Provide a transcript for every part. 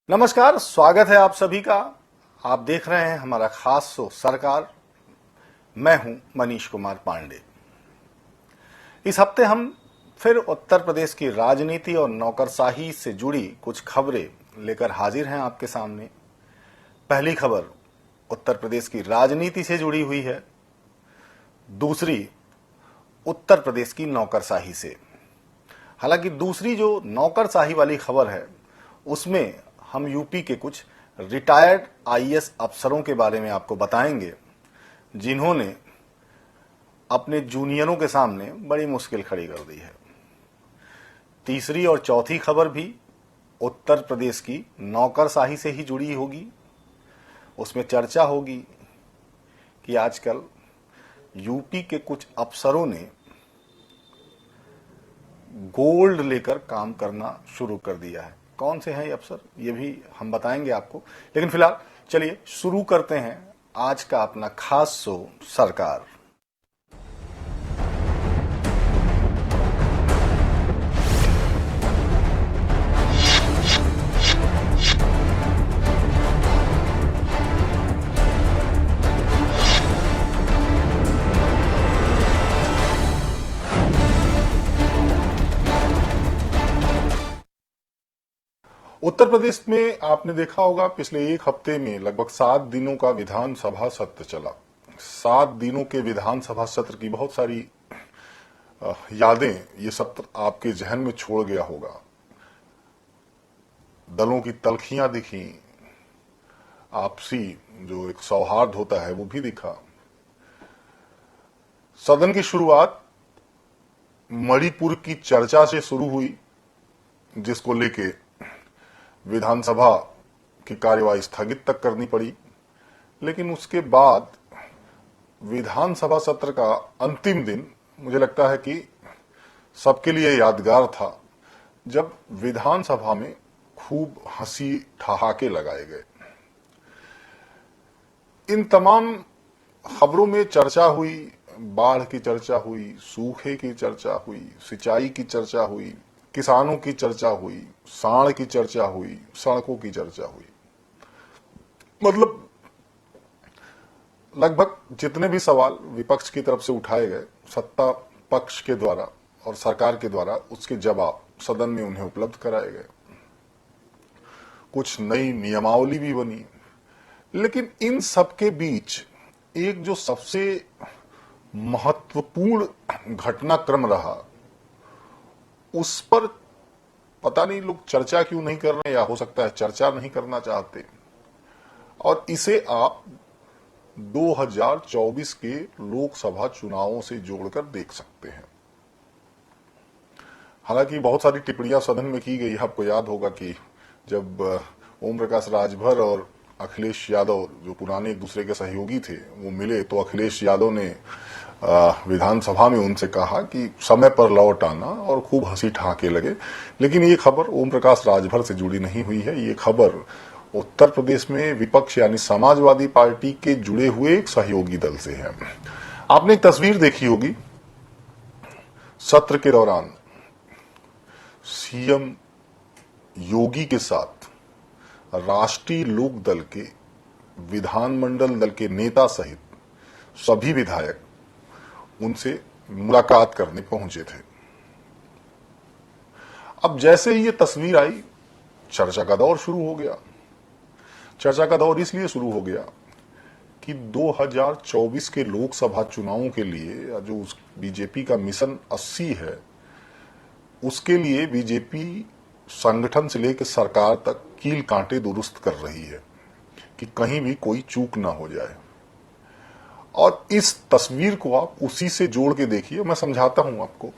नमस्कार, स्वागत है आप सभी का। आप देख रहे हैं हमारा खास शो सरकार। मैं हूं मनीष कुमार पांडे। इस हफ्ते हम फिर उत्तर प्रदेश की राजनीति और नौकरशाही से जुड़ी कुछ खबरें लेकर हाजिर हैं आपके सामने। पहली खबर उत्तर प्रदेश की राजनीति से जुड़ी हुई है, दूसरी उत्तर प्रदेश की नौकरशाही से। हालांकि दूसरी जो नौकरशाही वाली खबर है उसमें हम यूपी के कुछ रिटायर्ड आईएएस अफसरों के बारे में आपको बताएंगे जिन्होंने अपने जूनियरों के सामने बड़ी मुश्किल खड़ी कर दी है। तीसरी और चौथी खबर भी उत्तर प्रदेश की नौकरशाही से ही जुड़ी होगी। उसमें चर्चा होगी कि आजकल यूपी के कुछ अफसरों ने गोल्ड लेकर काम करना शुरू कर दिया है। कौन से हैं ये अफसर, ये भी हम बताएंगे आपको। लेकिन फिलहाल चलिए शुरू करते हैं आज का अपना खास शो सरकार। उत्तर प्रदेश में आपने देखा होगा पिछले एक हफ्ते में लगभग 7 दिनों का विधानसभा सत्र चला। 7 दिनों के विधानसभा सत्र की बहुत सारी यादें ये सत्र आपके जहन में छोड़ गया होगा। दलों की तलखियां दिखी, आपसी जो एक सौहार्द होता है वो भी दिखा। सदन की शुरुआत मणिपुर की चर्चा से शुरू हुई, जिसको लेके विधानसभा की कार्यवाही स्थगित तक करनी पड़ी। लेकिन उसके बाद विधानसभा सत्र का अंतिम दिन मुझे लगता है कि सबके लिए यादगार था, जब विधानसभा में खूब हंसी ठहाके लगाए गए। इन तमाम खबरों में चर्चा हुई, बाढ़ की चर्चा हुई, सूखे की चर्चा हुई, सिंचाई की चर्चा हुई, किसानों की चर्चा हुई, सांड की चर्चा हुई, सड़कों की चर्चा हुई। मतलब लगभग जितने भी सवाल विपक्ष की तरफ से उठाए गए, सत्ता पक्ष के द्वारा और सरकार के द्वारा उसके जवाब सदन में उन्हें उपलब्ध कराए गए। कुछ नई नियमावली भी बनी। लेकिन इन सबके बीच एक जो सबसे महत्वपूर्ण घटनाक्रम रहा, उस पर पता नहीं लोग चर्चा क्यों नहीं कर रहे, या हो सकता है चर्चा नहीं करना चाहते। और इसे आप 2024 के लोकसभा चुनावों से जोड़कर देख सकते हैं। हालांकि बहुत सारी टिप्पणियां सदन में की गई। आपको याद होगा कि जब ओम प्रकाश राजभर और अखिलेश यादव, जो पुराने एक दूसरे के सहयोगी थे, वो मिले, तो अखिलेश यादव ने विधानसभा में उनसे कहा कि समय पर लौट आना, और खूब हंसी ठहाके लगे। लेकिन ये खबर ओम प्रकाश राजभर से जुड़ी नहीं हुई है। ये खबर उत्तर प्रदेश में विपक्ष यानी समाजवादी पार्टी के जुड़े हुए एक सहयोगी दल से है। आपने एक तस्वीर देखी होगी, सत्र के दौरान सीएम योगी के साथ राष्ट्रीय लोक दल के, विधानमंडल दल के नेता सहित सभी विधायक उनसे मुलाकात करने पहुंचे थे। अब जैसे ही ये तस्वीर आई, चर्चा का दौर शुरू हो गया। चर्चा का दौर इसलिए शुरू हो गया कि 2024 के लोकसभा चुनावों के लिए जो बीजेपी का मिशन 80 है, उसके लिए बीजेपी संगठन से लेकर सरकार तक कील कांटे दुरुस्त कर रही है कि कहीं भी कोई चूक ना हो जाए। और इस तस्वीर को आप उसी से जोड़ के देखिए, मैं समझाता हूं आपको।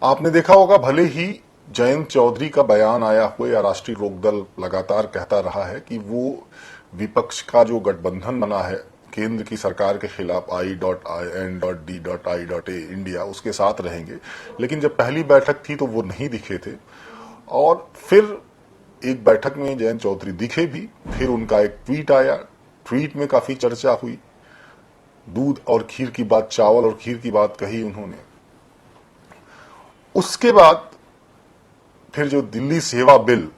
आपने देखा होगा, भले ही जयंत चौधरी का बयान आया हुआ या राष्ट्रीय लोकदल लगातार कहता रहा है कि वो विपक्ष का जो गठबंधन बना है केंद्र की सरकार के खिलाफ I.N.D.I.A इंडिया, उसके साथ रहेंगे। लेकिन जब पहली बैठक थी तो वो नहीं दिखे थे, और फिर एक बैठक में जयंत चौधरी दिखे भी। फिर उनका एक ट्वीट आया, ट्वीट में काफी चर्चा हुई। दूध और खीर की बात, चावल और खीर की बात कही उन्होंने। उसके बाद फिर जो दिल्ली सेवा बिल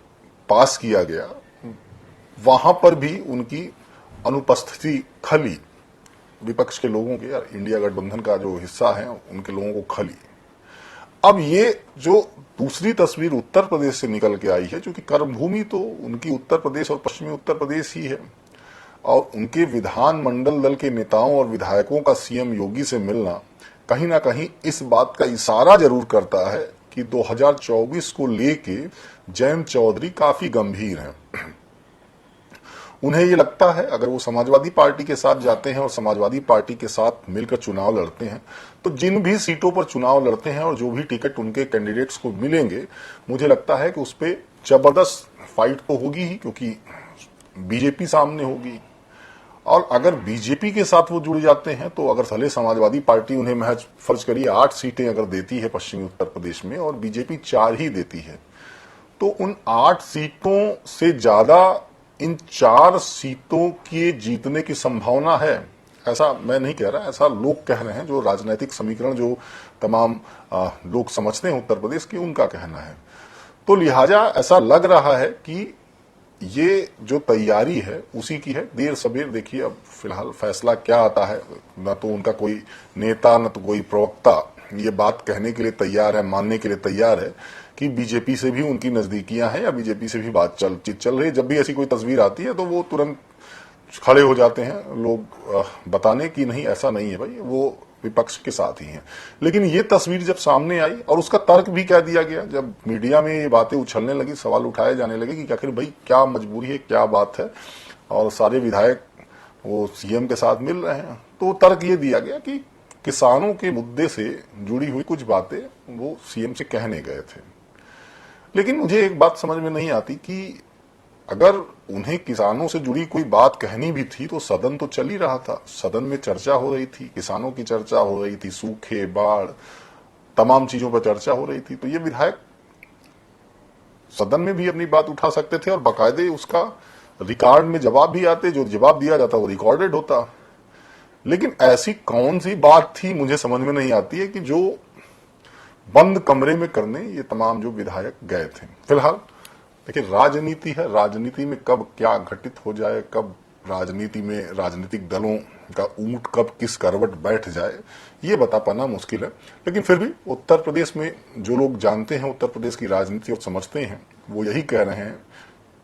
पास किया गया वहां पर भी उनकी अनुपस्थिति खली, विपक्ष के लोगों के, इंडिया गठबंधन का जो हिस्सा है उनके लोगों को खली। अब ये जो दूसरी तस्वीर उत्तर प्रदेश से निकल के आई है, क्योंकि कर्मभूमि तो उनकी उत्तर प्रदेश और पश्चिमी उत्तर प्रदेश ही है, और उनके विधानमंडल दल के नेताओं और विधायकों का सीएम योगी से मिलना कहीं ना कहीं इस बात का इशारा जरूर करता है कि 2024 को लेके जयंत चौधरी काफी गंभीर हैं। उन्हें ये लगता है अगर वो समाजवादी पार्टी के साथ जाते हैं और समाजवादी पार्टी के साथ मिलकर चुनाव लड़ते हैं, तो जिन भी सीटों पर चुनाव लड़ते हैं और जो भी टिकट उनके कैंडिडेट्स को मिलेंगे, मुझे लगता है कि उस पर जबरदस्त फाइट तो होगी ही, क्योंकि बीजेपी सामने होगी। और अगर बीजेपी के साथ वो जुड़ जाते हैं तो अगर भले समाजवादी पार्टी उन्हें महज फर्ज करिए 8 सीटें अगर देती है पश्चिमी उत्तर प्रदेश में और बीजेपी 4 ही देती है, तो उन 8 सीटों से ज्यादा इन 4 सीटों के जीतने की संभावना है। ऐसा मैं नहीं कह रहा, ऐसा लोग कह रहे हैं, जो राजनीतिक समीकरण जो तमाम लोग समझते हैं उत्तर प्रदेश की, उनका कहना है। तो लिहाजा ऐसा लग रहा है कि ये जो तैयारी है उसी की है। देर सबेर देखिए अब फिलहाल फैसला क्या आता है। न तो उनका कोई नेता न तो कोई प्रवक्ता ये बात कहने के लिए तैयार है, मानने के लिए तैयार है कि बीजेपी से भी उनकी नजदीकियां हैं या बीजेपी से भी बात चल रही है। जब भी ऐसी कोई तस्वीर आती है तो वो तुरंत खड़े हो जाते हैं लोग बताने की नहीं, ऐसा नहीं है भाई, वो विपक्ष के साथ ही हैं। लेकिन ये तस्वीर जब सामने आई और उसका तर्क भी कह दिया गया, जब मीडिया में ये बातें उछलने लगी, सवाल उठाए जाने लगे कि आखिर भाई क्या मजबूरी है, क्या बात है, और सारे विधायक वो सीएम के साथ मिल रहे हैं, तो तर्क ये दिया गया कि किसानों के मुद्दे से जुड़ी हुई कुछ बातें वो सीएम से कहने गए थे। लेकिन मुझे एक बात समझ में नहीं आती कि अगर उन्हें किसानों से जुड़ी कोई बात कहनी भी थी तो सदन तो चल ही रहा था, सदन में चर्चा हो रही थी, किसानों की चर्चा हो रही थी, सूखे, बाढ़, तमाम चीजों पर चर्चा हो रही थी। तो ये विधायक सदन में भी अपनी बात उठा सकते थे और बाकायदे उसका रिकॉर्ड में जवाब भी आते, जो जवाब दिया जाता वो रिकॉर्डेड होता। लेकिन ऐसी कौन सी बात थी मुझे समझ में नहीं आती है कि जो बंद कमरे में करने ये तमाम जो विधायक गए थे। फिलहाल देखिए राजनीति है, राजनीति में कब क्या घटित हो जाए, कब राजनीति में राजनीतिक दलों का ऊंट कब किस करवट बैठ जाए, ये बता पाना मुश्किल है। लेकिन फिर भी उत्तर प्रदेश में जो लोग जानते हैं उत्तर प्रदेश की राजनीति और समझते हैं, वो यही कह रहे हैं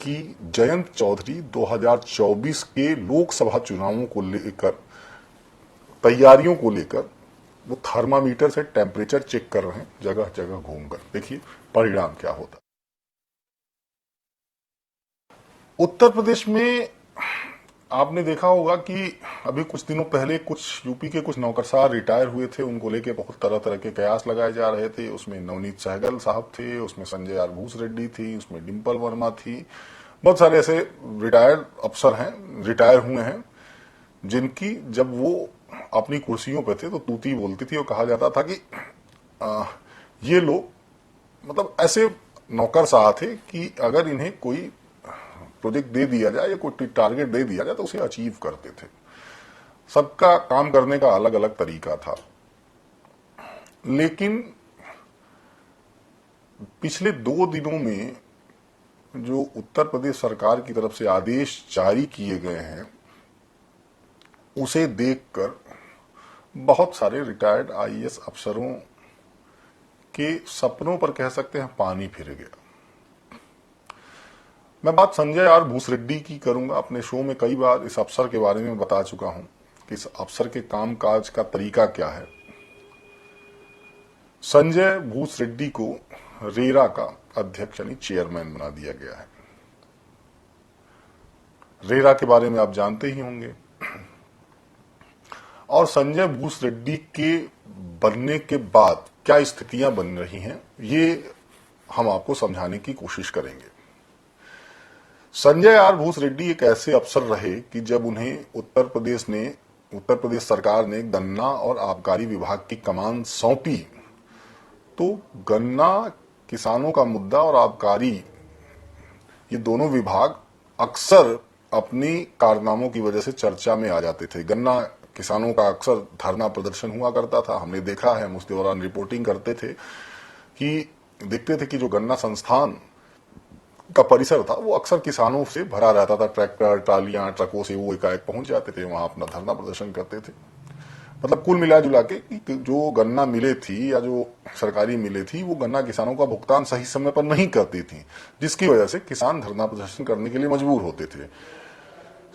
कि जयंत चौधरी 2024 के लोकसभा चुनावों को लेकर, तैयारियों को लेकर वो थर्मामीटर से टेम्परेचर चेक कर रहे हैं जगह जगह घूमकर। देखिए परिणाम क्या होता। उत्तर प्रदेश में आपने देखा होगा कि अभी कुछ दिनों पहले कुछ यूपी के कुछ नौकरशाह रिटायर हुए थे, उनको लेके बहुत तरह तरह के कयास लगाए जा रहे थे। उसमें नवनीत सहगल साहब थे, उसमें संजय आर भूस रेड्डी थी, उसमें डिम्पल वर्मा थी, बहुत सारे ऐसे रिटायर्ड अफसर हैं, रिटायर हुए हैं, जिनकी जब वो अपनी कुर्सियों पे थे तो तूती बोलती थी और कहा जाता था कि ये लोग मतलब ऐसे नौकरशाह थे कि अगर इन्हें कोई प्रोजेक्ट दे दिया जाए या कोई टारगेट दे दिया जाए तो उसे अचीव करते थे। सबका काम करने का अलग अलग तरीका था। लेकिन पिछले 2 दिनों में जो उत्तर प्रदेश सरकार की तरफ से आदेश जारी किए गए हैं, उसे देखकर बहुत सारे रिटायर्ड आईएएस अफसरों के सपनों पर कह सकते हैं पानी फिर गया। मैं बात संजय आर भूस रेड्डी की करूंगा। अपने शो में कई बार इस अफसर के बारे में बता चुका हूं कि इस अफसर के कामकाज का तरीका क्या है। संजय भूस रेड्डी को रेरा का अध्यक्ष यानी चेयरमैन बना दिया गया है। रेरा के बारे में आप जानते ही होंगे। और संजय भूस रेड्डी के बनने के बाद क्या स्थितियां बन रही हैं, ये हम आपको समझाने की कोशिश करेंगे। संजय आर भूस रेड्डी एक ऐसे अफसर रहे कि जब उन्हें उत्तर प्रदेश सरकार ने गन्ना और आबकारी विभाग की कमान सौंपी, तो गन्ना किसानों का मुद्दा और आबकारी, ये दोनों विभाग अक्सर अपनी कारनामों की वजह से चर्चा में आ जाते थे। गन्ना किसानों का अक्सर धरना प्रदर्शन हुआ करता था, हमने देखा है, हम उस दौरान रिपोर्टिंग करते थे कि देखते थे कि जो गन्ना संस्थान का परिसर था वो अक्सर किसानों से भरा रहता था। ट्रैक्टर, ट्रालियां, ट्रकों से वो एकाएक पहुंच जाते थे, वहां अपना धरना प्रदर्शन करते थे। मतलब कुल मिला जुला के जो गन्ना मिले थी या जो सरकारी मिले थी वो गन्ना किसानों का भुगतान सही समय पर नहीं करती थी, जिसकी वजह से किसान धरना प्रदर्शन करने के लिए मजबूर होते थे।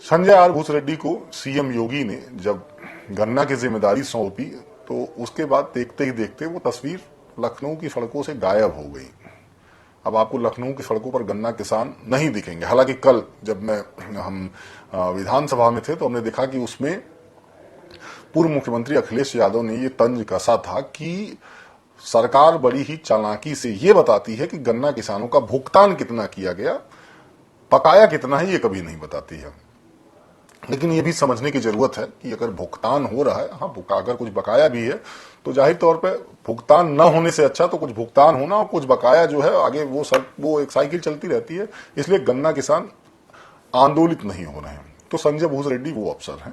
संजय आर भूसरेड्डी को सीएम योगी ने जब गन्ना की जिम्मेदारी सौंपी तो उसके बाद देखते ही देखते वो तस्वीर लखनऊ की सड़कों से गायब हो गई। अब आपको लखनऊ की सड़कों पर गन्ना किसान नहीं दिखेंगे। हालांकि कल जब हम विधानसभा में थे तो हमने देखा कि उसमें पूर्व मुख्यमंत्री अखिलेश यादव ने ये तंज कसा था कि सरकार बड़ी ही चालाकी से ये बताती है कि गन्ना किसानों का भुगतान कितना किया गया, बकाया कितना है ये कभी नहीं बताती है। लेकिन ये भी समझने की जरूरत है कि अगर भुगतान हो रहा है, हाँ अगर कुछ बकाया भी है तो जाहिर तौर पे भुगतान न होने से अच्छा तो कुछ भुगतान होना और कुछ बकाया जो है आगे वो एक साइकिल चलती रहती है। इसलिए गन्ना किसान आंदोलित नहीं हो रहे हैं। तो संजय भूसरेड्डी वो अफसर हैं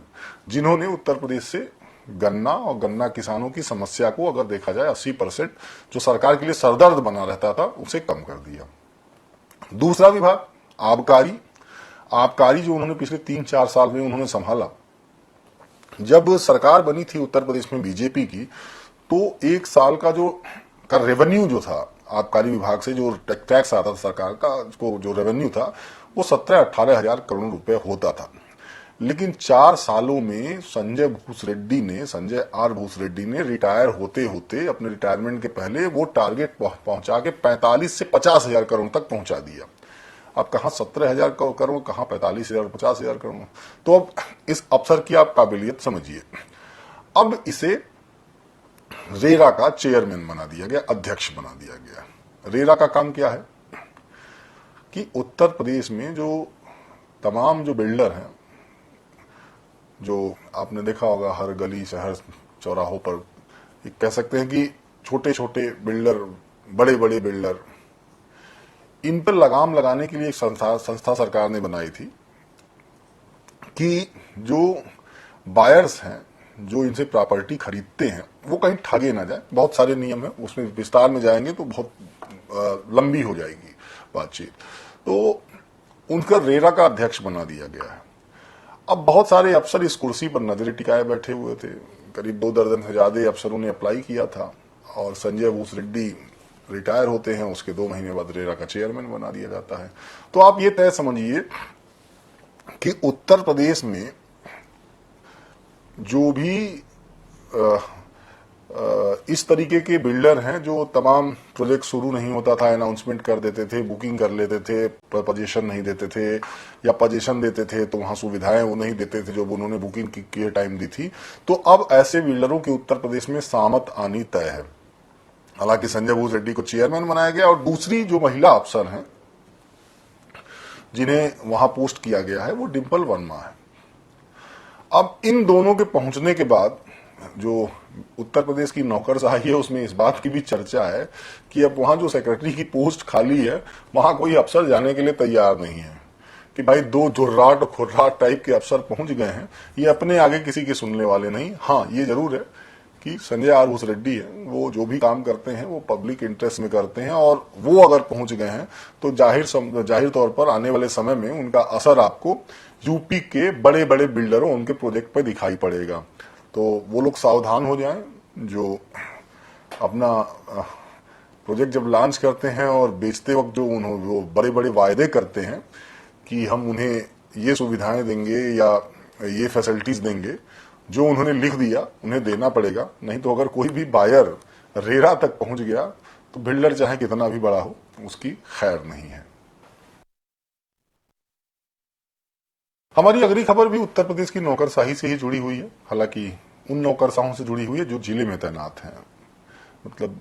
जिन्होंने उत्तर प्रदेश से गन्ना और गन्ना किसानों की समस्या को अगर देखा जाए 80% जो सरकार के लिए सरदर्द बना रहता था उसे कम कर दिया। दूसरा विभाग आबकारी जो उन्होंने पिछले 3-4 साल में उन्होंने संभाला। जब सरकार बनी थी उत्तर प्रदेश में बीजेपी की तो एक साल का रेवेन्यू जो था आबकारी विभाग से, जो टैक्स आता था सरकार का, जो रेवेन्यू था वो 17-18 हजार करोड़ रुपए होता था। लेकिन 4 सालों में संजय आर भूसरेड्डी ने रिटायर होते होते अपने रिटायरमेंट के पहले वो टारगेट पहुंचा के 45 से 50 हजार करोड़ तक पहुंचा दिया। अब कहां 17,000 करोड़, कहां 45,000, 50,000 करोड़। तो अब इस अफसर की आप काबिलियत समझिए। अब इसे रेरा का चेयरमैन बना दिया गया, अध्यक्ष बना दिया गया। रेरा का काम क्या है कि उत्तर प्रदेश में जो तमाम जो बिल्डर हैं, जो आपने देखा होगा हर गली शहर चौराहों पर, कह सकते हैं कि छोटे छोटे बिल्डर, बड़े बड़े बिल्डर, इन पर लगाम लगाने के लिए एक संस्था सरकार ने बनाई थी कि जो बायर्स हैं, जो इनसे प्रॉपर्टी खरीदते हैं, वो कहीं ठगे ना जाए। बहुत सारे नियम है, उसमें विस्तार में जाएंगे तो बहुत लंबी हो जाएगी बातचीत। तो उनका रेरा का अध्यक्ष बना दिया गया है। अब बहुत सारे अफसर इस कुर्सी पर नजरें टिकाए बैठे हुए थे। करीब 2 दर्जन से ज्यादा अफसरों ने अप्लाई किया था और संजय भूसरेड्डी रिटायर होते हैं, उसके 2 महीने बाद रेरा का चेयरमैन बना दिया जाता है। तो आप ये तय समझिए कि उत्तर प्रदेश में जो भी इस तरीके के बिल्डर हैं जो तमाम प्रोजेक्ट शुरू नहीं होता था अनाउंसमेंट कर देते थे, बुकिंग कर लेते थे, पोजीशन नहीं देते थे, या पोजीशन देते थे तो वहां सुविधाएं वो नहीं देते थे जो उन्होंने बुकिंग की टाइम दी थी। तो अब ऐसे बिल्डरों की उत्तर प्रदेश में सामत आनी तय है। हालांकि संजय भूसरेड्डी को चेयरमैन बनाया गया और दूसरी जो महिला अफसर हैं जिन्हें वहां पोस्ट किया गया है वो डिंपल वर्मा है। अब इन दोनों के पहुंचने के बाद जो उत्तर प्रदेश की नौकरशाही है उसमें इस बात की भी चर्चा है कि अब वहां जो सेक्रेटरी की पोस्ट खाली है वहां कोई अफसर जाने के लिए तैयार नहीं है कि भाई 2 जुर्राट और खुर्राट टाइप के अफसर पहुंच गए हैं, ये अपने आगे किसी के सुनने वाले नहीं। हाँ, ये जरूर है कि संजय आर भूसरेड्डी है, वो जो भी काम करते हैं वो पब्लिक इंटरेस्ट में करते हैं और वो अगर पहुंच गए हैं तो जाहिर तौर पर आने वाले समय में उनका असर आपको यूपी के बड़े बड़े बिल्डरों, उनके प्रोजेक्ट पर दिखाई पड़ेगा। तो वो लोग सावधान हो जाएं जो अपना प्रोजेक्ट जब लॉन्च करते हैं और बेचते वक्त जो वो बड़े बड़े वायदे करते हैं कि हम उन्हें ये सुविधाएं देंगे या ये फैसिलिटीज देंगे, जो उन्होंने लिख दिया उन्हें देना पड़ेगा। नहीं तो अगर कोई भी बायर रेरा तक पहुंच गया तो बिल्डर चाहे कितना भी बड़ा हो उसकी खैर नहीं है। हमारी अगली खबर भी उत्तर प्रदेश की नौकरशाही से ही जुड़ी हुई है। हालांकि उन नौकरशाहों से जुड़ी हुई है जो जिले में तैनात हैं, मतलब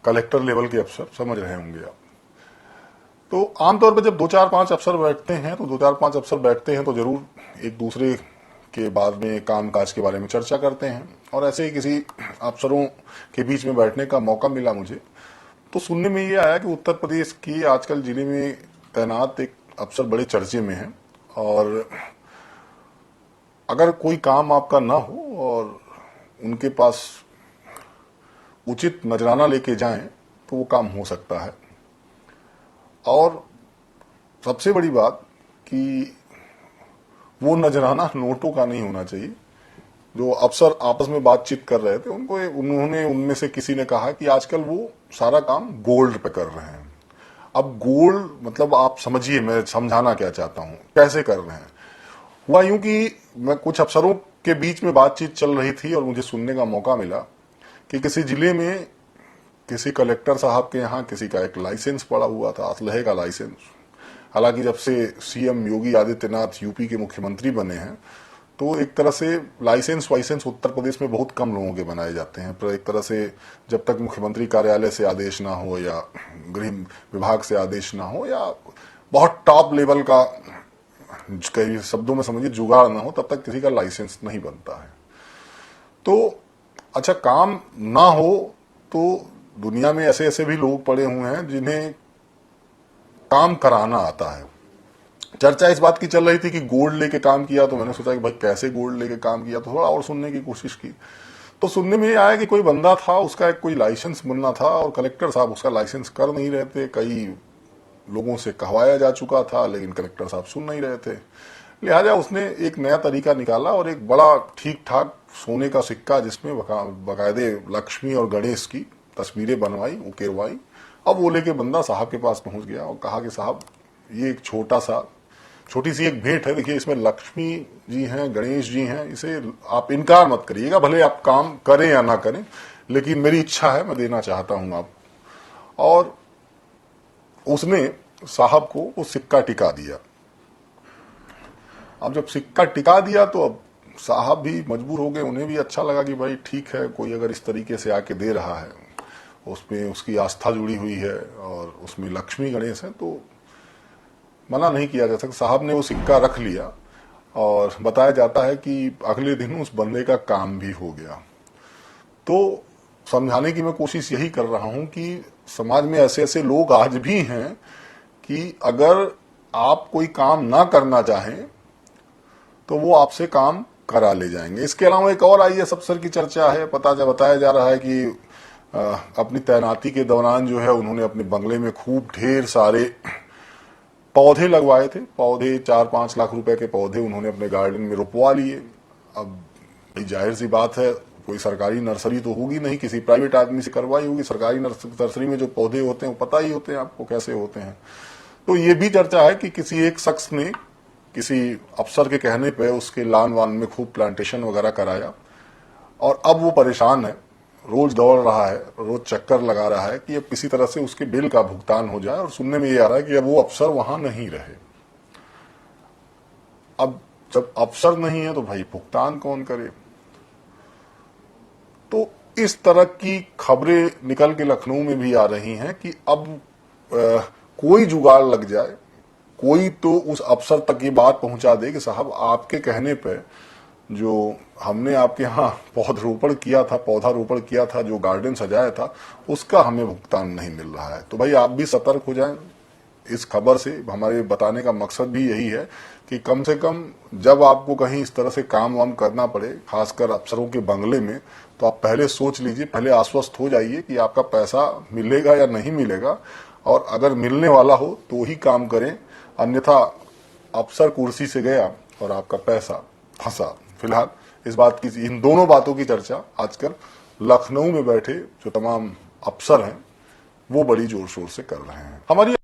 कलेक्टर लेवल के अफसर, समझ रहे होंगे आप। तो आमतौर पर जब 2-4-5 अफसर बैठते हैं तो जरूर एक दूसरे के बाद में कामकाज के बारे में चर्चा करते हैं। और ऐसे ही किसी अफसरों के बीच में बैठने का मौका मिला मुझे, तो सुनने में ये आया कि उत्तर प्रदेश की आजकल जिले में तैनात एक अफसर बड़े चर्चे में है और अगर कोई काम आपका ना हो और उनके पास उचित नजराना लेके जाएं तो वो काम हो सकता है। और सबसे बड़ी बात कि वो नजराना नोटों का नहीं होना चाहिए। जो अफसर आपस में बातचीत कर रहे थे उन्होंने उनमें से किसी ने कहा कि आजकल वो सारा काम गोल्ड पे कर रहे हैं। अब गोल्ड मतलब आप समझिए, मैं समझाना क्या चाहता हूं, कैसे कर रहे हैं। हुआ यूं कि मैं कुछ अफसरों के बीच में बातचीत चल रही थी और मुझे सुनने का मौका मिला कि किसी जिले में किसी कलेक्टर साहब के यहाँ किसी का एक लाइसेंस पड़ा हुआ था, असलहे का लाइसेंस। हालांकि जब से सीएम योगी आदित्यनाथ यूपी के मुख्यमंत्री बने हैं तो एक तरह से लाइसेंस वाइसेंस उत्तर प्रदेश में बहुत कम लोगों के बनाए जाते हैं। पर एक तरह से जब तक मुख्यमंत्री कार्यालय से आदेश ना हो या गृह विभाग से आदेश ना हो या बहुत टॉप लेवल का, कई शब्दों में समझिए, जुगाड़ ना हो, तब तक किसी का लाइसेंस नहीं बनता है। तो अच्छा, काम ना हो तो दुनिया में ऐसे ऐसे भी लोग पड़े हुए हैं जिन्हें काम कराना आता है। चर्चा इस बात की चल रही थी कि गोल्ड लेके काम किया, तो मैंने सोचा कि भाई कैसे गोल्ड लेके काम किया, तो थोड़ा और सुनने की कोशिश की। तो सुनने में ये आया कि कोई बंदा था, उसका एक कोई लाइसेंस बनना था और कलेक्टर साहब उसका लाइसेंस कर नहीं रहे थे। कई लोगों से कहवाया जा चुका था लेकिन कलेक्टर साहब सुन नहीं रहे थे। लिहाजा उसने एक नया तरीका निकाला और एक बड़ा ठीक ठाक सोने का सिक्का जिसमें बाकायदे लक्ष्मी और गणेश की तस्वीरें बनवाई, उकेरवाई। अब वो लेके बंदा साहब के पास पहुंच गया और कहा कि साहब, ये एक छोटी सी एक भेंट है, देखिए इसमें लक्ष्मी जी हैं, गणेश जी हैं, इसे आप इनकार मत करिएगा, भले आप काम करें या ना करें, लेकिन मेरी इच्छा है, मैं देना चाहता हूं आप। और उसने साहब को वो सिक्का टिका दिया। अब जब सिक्का टिका दिया तो अब साहब भी मजबूर हो गए, उन्हें भी अच्छा लगा कि भाई ठीक है, कोई अगर इस तरीके से आके दे रहा है, उसमें उसकी आस्था जुड़ी हुई है और उसमें लक्ष्मी गणेश है, तो मना नहीं किया जा सकता। साहब ने वो सिक्का रख लिया और बताया जाता है कि अगले दिन उस बंदे का काम भी हो गया। तो समझाने की मैं कोशिश यही कर रहा हूं कि समाज में ऐसे ऐसे लोग आज भी हैं कि अगर आप कोई काम ना करना चाहें तो वो आपसे काम करा ले जाएंगे। इसके अलावा एक और आईएएस अफसर की चर्चा है। बताया जा रहा है कि अपनी तैनाती के दौरान जो है उन्होंने अपने बंगले में खूब ढेर सारे पौधे लगवाए थे। पौधे 4-5 लाख रुपए के पौधे उन्होंने अपने गार्डन में रुपवा लिए। अब जाहिर सी बात है, कोई सरकारी नर्सरी तो होगी नहीं, किसी प्राइवेट आदमी से करवाई होगी। सरकारी नर्सरी में जो पौधे होते हैं वो पता ही होते हैं आपको कैसे होते हैं। तो ये भी चर्चा है कि किसी एक शख्स ने किसी अफसर के कहने पे उसके लान वान में खूब प्लांटेशन वगैरह कराया और अब वो परेशान है, रोज दौड़ रहा है, रोज चक्कर लगा रहा है कि अब किसी तरह से उसके बिल का भुगतान हो जाए। और सुनने में ये आ रहा है कि अब वो अफसर वहां नहीं रहे। अब जब अफसर नहीं है तो भाई भुगतान कौन करे। तो इस तरह की खबरें निकल के लखनऊ में भी आ रही हैं कि अब कोई जुगाड़ लग जाए, कोई तो उस अफसर तक ये बात पहुंचा दे कि साहब आपके कहने पे जो हमने आपके यहाँ पौधारोपण किया था, जो गार्डन सजाया था, उसका हमें भुगतान नहीं मिल रहा है। तो भाई आप भी सतर्क हो जाएं। इस खबर से हमारे बताने का मकसद भी यही है कि कम से कम जब आपको कहीं इस तरह से काम वाम करना पड़े, खासकर अफसरों के बंगले में, तो आप पहले सोच लीजिए, पहले आश्वस्त हो जाइए कि आपका पैसा मिलेगा या नहीं मिलेगा। और अगर मिलने वाला हो तो ही काम करें, अन्यथा अफसर कुर्सी से गया और आपका पैसा फंसा। फिलहाल इन दोनों बातों की चर्चा आजकल लखनऊ में बैठे जो तमाम अफसर हैं वो बड़ी जोर शोर से कर रहे हैं। हमारी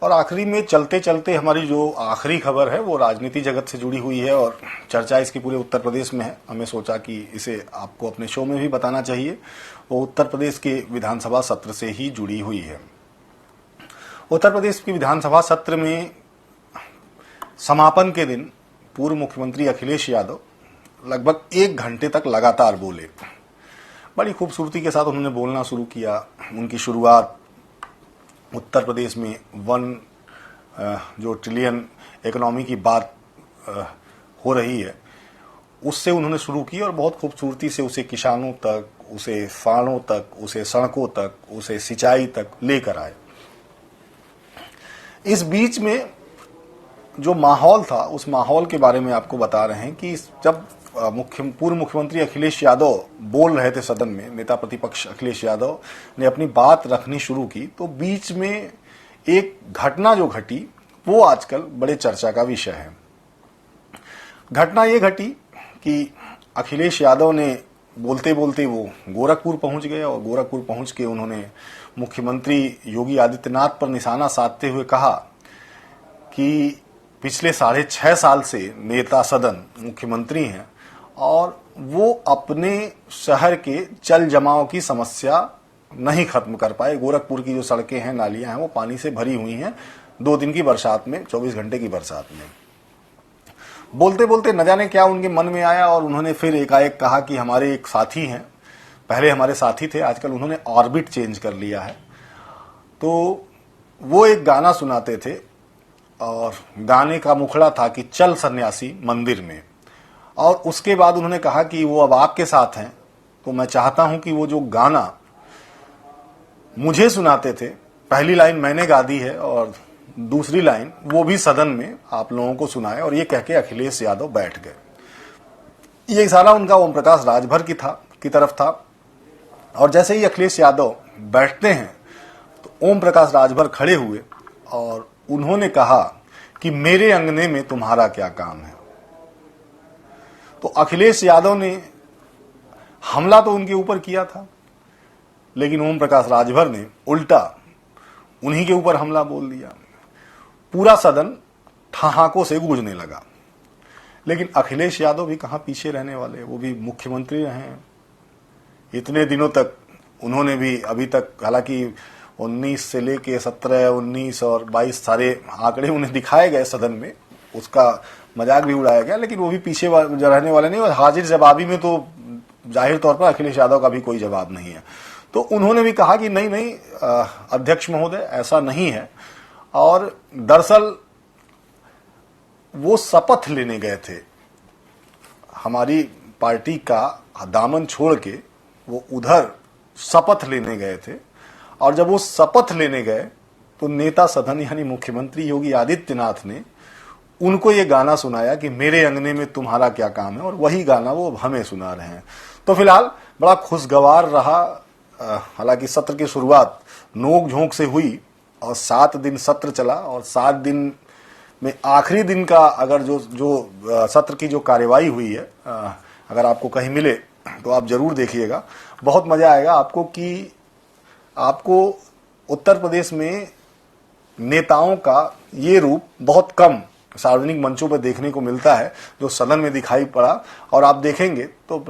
और आखिरी में चलते चलते हमारी जो आखिरी खबर है वो राजनीति जगत से जुड़ी हुई है और चर्चा इसकी पूरे उत्तर प्रदेश में है। हमें सोचा कि इसे आपको अपने शो में भी बताना चाहिए। वो उत्तर प्रदेश के विधानसभा सत्र से ही जुड़ी हुई है। उत्तर प्रदेश के विधानसभा सत्र में समापन के दिन पूर्व मुख्यमंत्री अखिलेश यादव लगभग 1 घंटे तक लगातार बोले। बड़ी खूबसूरती के साथ उन्होंने बोलना शुरू किया। उनकी शुरुआत उत्तर प्रदेश में 1 ट्रिलियन इकोनॉमी की बात हो रही है, उससे उन्होंने शुरू की और बहुत खूबसूरती से उसे किसानों तक, उसे फाड़ों तक, उसे सड़कों तक, उसे सिंचाई तक लेकर आए। इस बीच में जो माहौल था, उस माहौल के बारे में आपको बता रहे हैं कि जब पूर्व मुख्यमंत्री अखिलेश यादव बोल रहे थे सदन में, नेता प्रतिपक्ष अखिलेश यादव ने अपनी बात रखनी शुरू की, तो बीच में एक घटना जो घटी वो आजकल बड़े चर्चा का विषय है। घटना ये घटी कि अखिलेश यादव ने बोलते बोलते वो गोरखपुर पहुंच गए और गोरखपुर पहुंच के उन्होंने मुख्यमंत्री योगी आदित्यनाथ पर निशाना साधते हुए कहा कि पिछले 6.5 साल से नेता सदन मुख्यमंत्री हैं और वो अपने शहर के जल जमाव की समस्या नहीं खत्म कर पाए। गोरखपुर की जो सड़कें हैं, नालियां हैं, वो पानी से भरी हुई हैं 2 दिन की बरसात में, 24 घंटे की बरसात में। बोलते बोलते न जाने क्या उनके मन में आया और उन्होंने फिर एकाएक कहा कि हमारे एक साथी हैं, पहले हमारे साथी थे, आजकल उन्होंने ऑर्बिट चेंज कर लिया है। तो वो एक गाना सुनाते थे और गाने का मुखड़ा था कि चल सन्यासी मंदिर में। और उसके बाद उन्होंने कहा कि वो अब आपके साथ हैं, तो मैं चाहता हूं कि वो जो गाना मुझे सुनाते थे, पहली लाइन मैंने गा दी है और दूसरी लाइन वो भी सदन में आप लोगों को सुनाए। और ये कह के अखिलेश यादव बैठ गए। ये इशारा उनका ओम प्रकाश राजभर की तरफ था। और जैसे ही अखिलेश यादव बैठते हैं तो ओम प्रकाश राजभर खड़े हुए और उन्होंने कहा कि मेरे अंगने में तुम्हारा क्या काम है। तो अखिलेश यादव ने हमला तो उनके ऊपर किया था, लेकिन ओम प्रकाश राजभर ने उल्टा उन्हीं के ऊपर हमला बोल दिया। पूरा सदन ठहाकों से गूंजने लगा। लेकिन अखिलेश यादव भी कहां पीछे रहने वाले, वो भी मुख्यमंत्री रहे हैं इतने दिनों तक। उन्होंने भी अभी तक, हालांकि 19 से लेके 17, 19 और 22 सारे आंकड़े उन्हें दिखाए गए सदन में, उसका मजाक भी उड़ाया गया, लेकिन वो भी पीछे रहने वाले नहीं। और हाजिर जवाबी में तो जाहिर तौर पर अखिलेश यादव का भी कोई जवाब नहीं है। तो उन्होंने भी कहा कि नहीं अध्यक्ष महोदय, ऐसा नहीं है। और दरअसल वो शपथ लेने गए थे, हमारी पार्टी का दामन छोड़ के वो उधर शपथ लेने गए थे। और जब वो शपथ लेने गए तो नेता सदन यानी मुख्यमंत्री योगी आदित्यनाथ ने उनको ये गाना सुनाया कि मेरे अंगने में तुम्हारा क्या काम है, और वही गाना वो हमें सुना रहे हैं। तो फिलहाल बड़ा खुशगवार रहा। हालांकि सत्र की शुरुआत नोक झोंक से हुई और 7 दिन सत्र चला, और 7 दिन में आखिरी दिन का अगर जो सत्र की जो कार्यवाही हुई है, अगर आपको कहीं मिले तो आप जरूर देखिएगा, बहुत मजा आएगा आपको। कि आपको उत्तर प्रदेश में नेताओं का ये रूप बहुत कम सार्वजनिक मंचों पर देखने को मिलता है, जो सदन में दिखाई पड़ा। और आप देखेंगे तो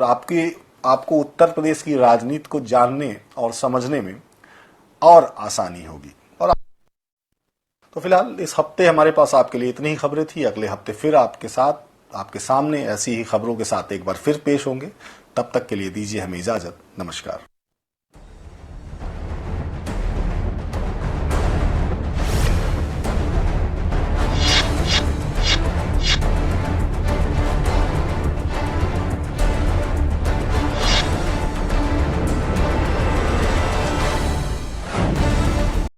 आपको उत्तर प्रदेश की राजनीति को जानने और समझने में और आसानी होगी। और तो फिलहाल इस हफ्ते हमारे पास आपके लिए इतनी ही खबरें थी। अगले हफ्ते फिर आपके सामने ऐसी ही खबरों के साथ एक बार फिर पेश होंगे। तब तक के लिए दीजिए हमें इजाजत। नमस्कार।